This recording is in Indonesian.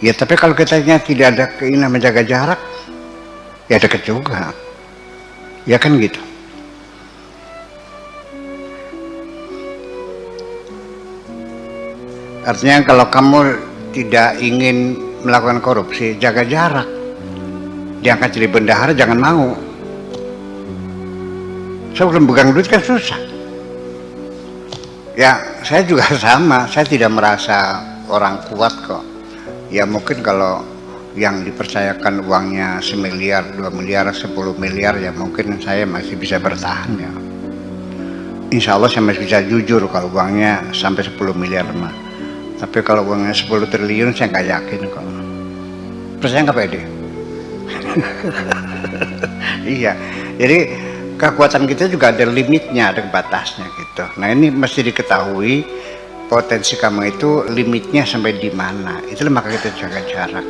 Ya tapi kalau kitanya tidak ada keinginan menjaga jarak, ya deket juga. Ya kan gitu. Artinya kalau kamu tidak ingin melakukan korupsi, jaga jarak. Diangkat jadi bendahara jangan mau. Saya belum pegang duit kan susah. Ya saya juga sama, saya tidak merasa orang kuat kok. Ya mungkin kalau yang dipercayakan uangnya 1 miliar, 2 miliar, 10 miliar ya mungkin saya masih bisa bertahan ya. Insya Allah saya masih bisa jujur kalau uangnya sampai 10 miliar mah. Tapi kalau uangnya 10 triliun saya nggak yakin kok. Percaya nggak pede? Iya, jadi kekuatan kita juga ada limitnya, ada batasnya gitu. Nah ini mesti diketahui potensi kamu itu limitnya sampai di mana. Itulah maka kita jaga jarak.